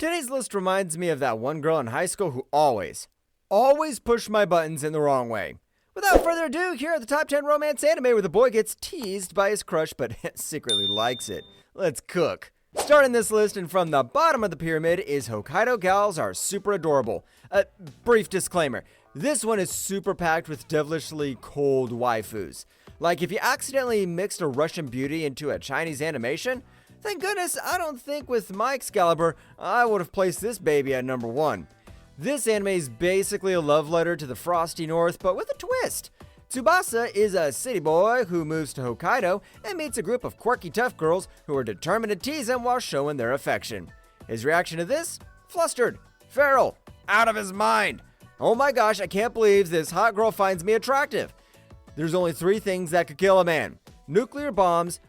Today's list reminds me of that one girl in high school who always pushed my buttons in the wrong way. Without further ado, here are the top 10 romance anime where the boy gets teased by his crush but secretly likes it. Let's cook. Starting this list and from the bottom of the pyramid is Hokkaido Gals Are Super Adorable. Brief disclaimer, this one is super packed with devilishly cold waifus. Like if you accidentally mixed a Russian beauty into a Chinese animation, thank goodness I don't think with my Excalibur I would have placed this baby at number 1. This anime is basically a love letter to the frosty north, but with a twist. Tsubasa is a city boy who moves to Hokkaido and meets a group of quirky tough girls who are determined to tease him while showing their affection. His reaction to this? Flustered, feral, out of his mind. Oh my gosh, I can't believe this hot girl finds me attractive. There's only 3 things that could kill a man: nuclear bombs,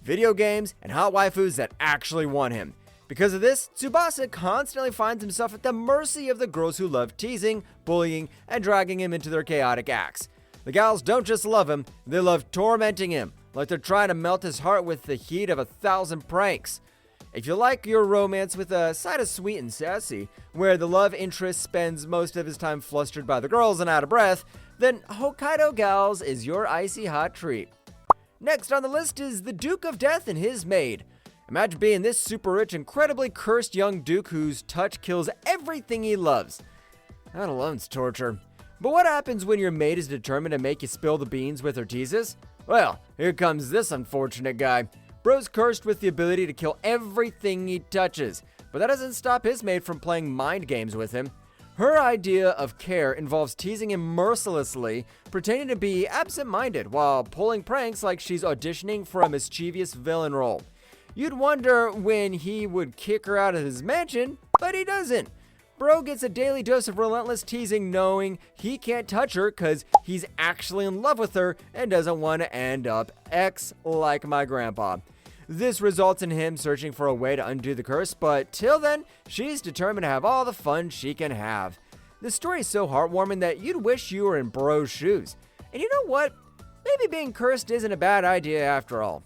video games, and hot waifus that actually want him. Because of this, Tsubasa constantly finds himself at the mercy of the girls who love teasing, bullying, and dragging him into their chaotic acts. The gals don't just love him, they love tormenting him, like they're trying to melt his heart with the heat of 1,000 pranks. If you like your romance with a side of sweet and sassy, where the love interest spends most of his time flustered by the girls and out of breath, then Hokkaido Gals is your icy hot treat. Next on the list is the Duke of Death and his maid. Imagine being this super rich, incredibly cursed young duke whose touch kills everything he loves. That alone's torture. But what happens when your maid is determined to make you spill the beans with her teases? Well, here comes this unfortunate guy. Bro's cursed with the ability to kill everything he touches, but that doesn't stop his maid from playing mind games with him. Her idea of care involves teasing him mercilessly, pretending to be absent-minded while pulling pranks like she's auditioning for a mischievous villain role. You'd wonder when he would kick her out of his mansion, but he doesn't. Bro gets a daily dose of relentless teasing, knowing he can't touch her because he's actually in love with her and doesn't want to end up ex like my grandpa. This results in him searching for a way to undo the curse, but till then, she's determined to have all the fun she can have. The story is so heartwarming that you'd wish you were in Bro's shoes. And you know what? Maybe being cursed isn't a bad idea after all.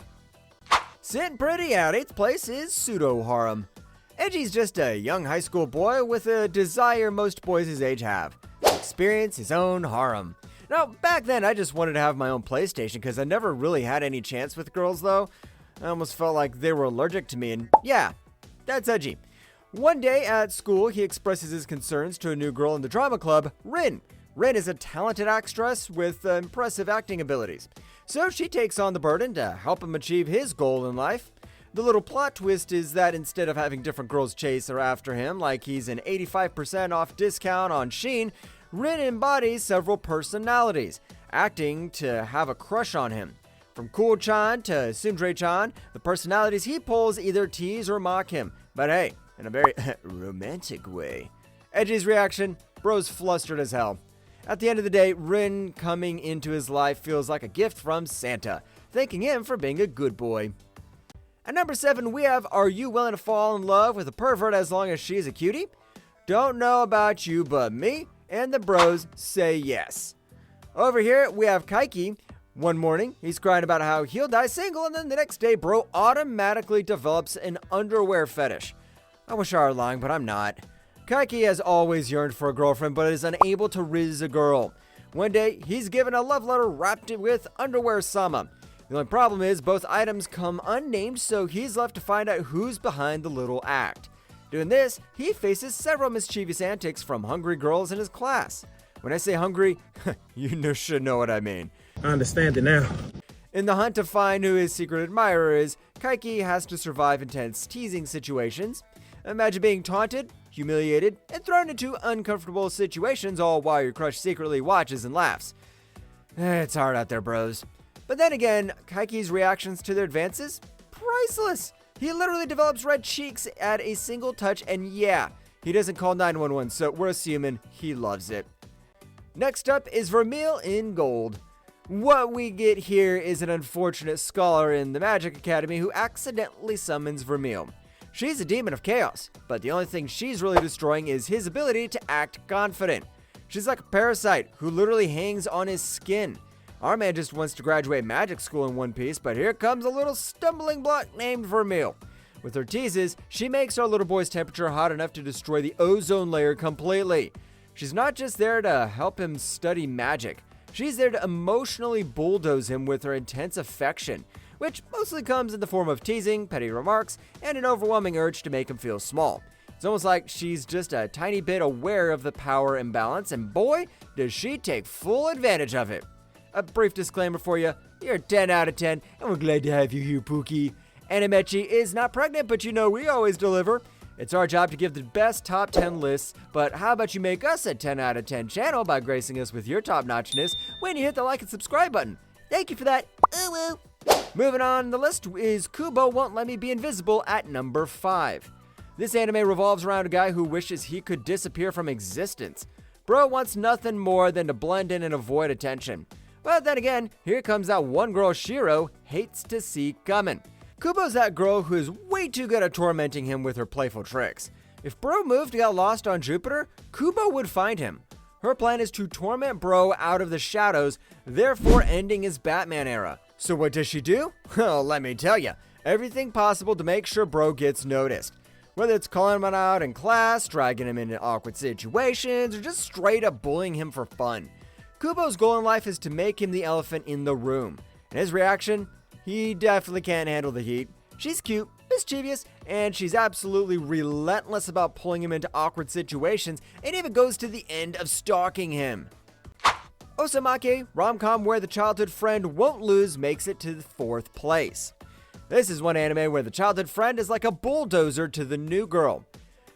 Sitting pretty at 8th place is Pseudo Harem. Edgy's just a young high school boy with a desire most boys his age have: to experience his own harem. Now, back then I just wanted to have my own PlayStation because I never really had any chance with girls though. I almost felt like they were allergic to me, and yeah, that's Edgy. One day at school, he expresses his concerns to a new girl in the drama club, Rin. Rin is a talented actress with impressive acting abilities, so she takes on the burden to help him achieve his goal in life. The little plot twist is that instead of having different girls chase or after him like he's an 85% off discount on Shein, Rin embodies several personalities, acting to have a crush on him. From Cool-chan to Sundre-chan, the personalities he pulls either tease or mock him, but hey, in a very romantic way. Edgy's reaction? Bro's flustered as hell. At the end of the day, Rin coming into his life feels like a gift from Santa, thanking him for being a good boy. At number 7, we have Are You Willing to Fall in Love with a Pervert as Long as She's a Cutie? Don't know about you, but me and the bros say yes. Over here, we have Kaiki. One morning, he's crying about how he'll die single, and then the next day, bro automatically develops an underwear fetish. I wish I were lying, but I'm not. Kaiki has always yearned for a girlfriend, but is unable to riz a girl. One day, he's given a love letter wrapped with underwear sama. The only problem is both items come unnamed, so he's left to find out who's behind the little act. Doing this, he faces several mischievous antics from hungry girls in his class. When I say hungry, you should know what I mean. I understand it now. In the hunt to find who his secret admirer is, Kaiki has to survive intense teasing situations. Imagine being taunted, humiliated, and thrown into uncomfortable situations, all while your crush secretly watches and laughs. It's hard out there, bros. But then again, Kaiki's reactions to their advances? Priceless! He literally develops red cheeks at a single touch, and yeah, he doesn't call 911, so we're assuming he loves it. Next up is Vermeil in Gold. What we get here is an unfortunate scholar in the Magic Academy who accidentally summons Vermeil. She's a demon of chaos, but the only thing she's really destroying is his ability to act confident. She's like a parasite who literally hangs on his skin. Our man just wants to graduate magic school in one piece, but here comes a little stumbling block named Vermeil. With her teases, she makes our little boy's temperature hot enough to destroy the ozone layer completely. She's not just there to help him study magic. She's there to emotionally bulldoze him with her intense affection, which mostly comes in the form of teasing, petty remarks, and an overwhelming urge to make him feel small. It's almost like she's just a tiny bit aware of the power imbalance, and boy, does she take full advantage of it. A brief disclaimer for you, you're a 10 out of 10, and we're glad to have you here, Pookie. Animechi is not pregnant, but you know we always deliver. It's our job to give the best top 10 lists, but how about you make us a 10 out of 10 channel by gracing us with your top-notchness when you hit the like and subscribe button. Thank you for that. Ooh, ooh. Moving on the list is Kubo Won't Let Me Be Invisible at number 5. This anime revolves around a guy who wishes he could disappear from existence. Bro wants nothing more than to blend in and avoid attention. But then again, here comes that one girl Shiro hates to see coming. Kubo's that girl who is way too good at tormenting him with her playful tricks. If Bro moved to get lost on Jupiter, Kubo would find him. Her plan is to torment Bro out of the shadows, therefore ending his Batman era. So what does she do? Well, let me tell you, everything possible to make sure Bro gets noticed. Whether it's calling him out in class, dragging him into awkward situations, or just straight up bullying him for fun. Kubo's goal in life is to make him the elephant in the room. And his reaction? He definitely can't handle the heat. She's cute, mischievous, and she's absolutely relentless about pulling him into awkward situations, and even goes to the end of stalking him. Osamake, rom-com where the childhood friend won't lose, makes it to the 4th place. This is one anime where the childhood friend is like a bulldozer to the new girl.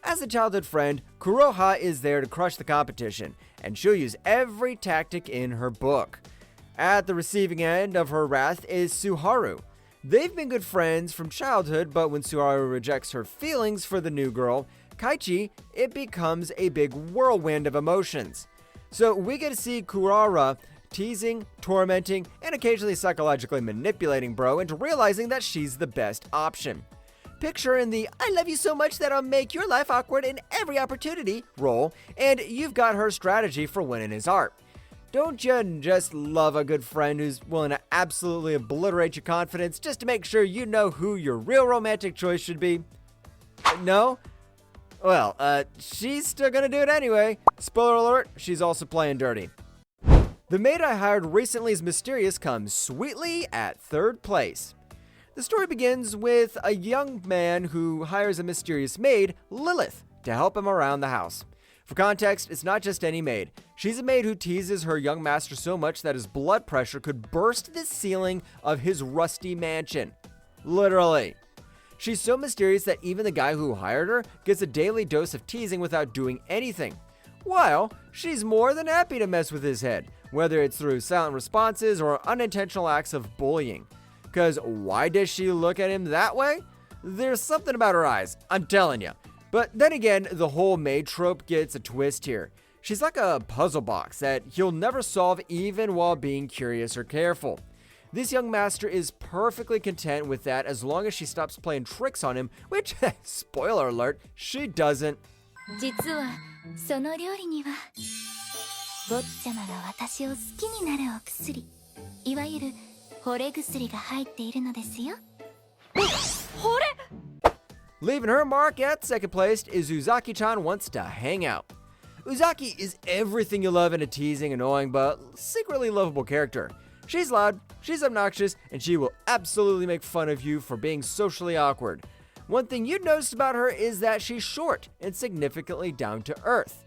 As a childhood friend, Kuroha is there to crush the competition, and she'll use every tactic in her book. At the receiving end of her wrath is Suharu. They've been good friends from childhood, but when Suharu rejects her feelings for the new girl, Kaichi, it becomes a big whirlwind of emotions. So we get to see Kurara teasing, tormenting, and occasionally psychologically manipulating Bro into realizing that she's the best option. Picture in the "I love you so much that I'll make your life awkward in every opportunity" role, and you've got her strategy for winning his heart. Don't you just love a good friend who's willing to absolutely obliterate your confidence just to make sure you know who your real romantic choice should be? No? Well, she's still gonna do it anyway. Spoiler alert, she's also playing dirty. The maid I hired recently is mysterious comes sweetly at 3rd place. The story begins with a young man who hires a mysterious maid, Lilith, to help him around the house. For context, it's not just any maid. She's a maid who teases her young master so much that his blood pressure could burst the ceiling of his rusty mansion. Literally. She's so mysterious that even the guy who hired her gets a daily dose of teasing without doing anything. While she's more than happy to mess with his head, whether it's through silent responses or unintentional acts of bullying. Cause why does she look at him that way? There's something about her eyes, I'm telling you. But then again, the whole maid trope gets a twist here. She's like a puzzle box that he'll never solve even while being curious or careful. This young master is perfectly content with that as long as she stops playing tricks on him, which, spoiler alert, she doesn't. 実はその料理には坊ちゃまが私を好きになるお薬、いわゆる惚れ薬が入っているのですよ。惚れ? Leaving her mark at 2nd place is Uzaki-chan Wants to Hang Out. Uzaki is everything you love in a teasing, annoying, but secretly lovable character. She's loud, she's obnoxious, and she will absolutely make fun of you for being socially awkward. One thing you'd notice about her is that she's short and significantly down to earth.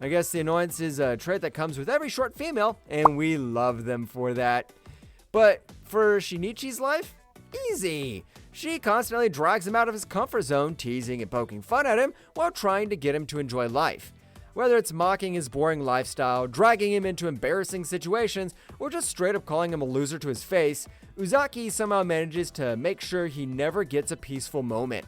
I guess the annoyance is a trait that comes with every short female, and we love them for that. But for Shinichi's life, easy. She constantly drags him out of his comfort zone, teasing and poking fun at him while trying to get him to enjoy life. Whether it's mocking his boring lifestyle, dragging him into embarrassing situations, or just straight up calling him a loser to his face, Uzaki somehow manages to make sure he never gets a peaceful moment.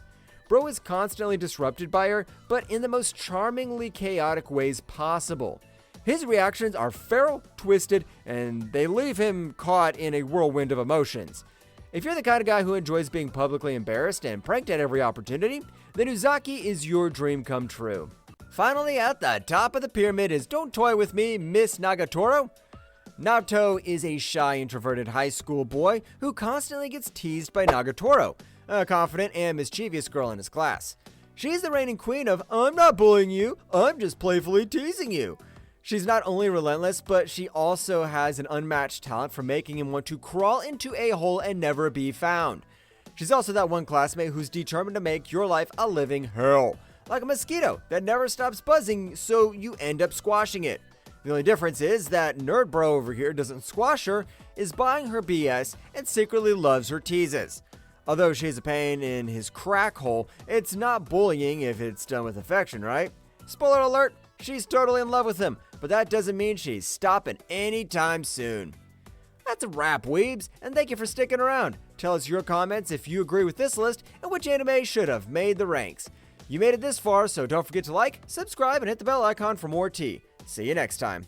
Bro is constantly disrupted by her, but in the most charmingly chaotic ways possible. His reactions are feral, twisted, and they leave him caught in a whirlwind of emotions. If you're the kind of guy who enjoys being publicly embarrassed and pranked at every opportunity, then Uzaki is your dream come true. Finally, at the top of the pyramid is Don't Toy With Me, Miss Nagatoro. Naoto is a shy, introverted high school boy who constantly gets teased by Nagatoro, a confident and mischievous girl in his class. She's the reigning queen of "I'm not bullying you, I'm just playfully teasing you." She's not only relentless, but she also has an unmatched talent for making him want to crawl into a hole and never be found. She's also that one classmate who's determined to make your life a living hell. Like a mosquito that never stops buzzing, so you end up squashing it. The only difference is that nerd bro over here doesn't squash her, is buying her BS, and secretly loves her teases. Although she's a pain in his crack hole, it's not bullying if it's done with affection, right? Spoiler alert, she's totally in love with him, but that doesn't mean she's stopping anytime soon. That's a wrap, weebs, and thank you for sticking around. Tell us your comments if you agree with this list and which anime should have made the ranks. You made it this far, so don't forget to like, subscribe, and hit the bell icon for more tea. See you next time.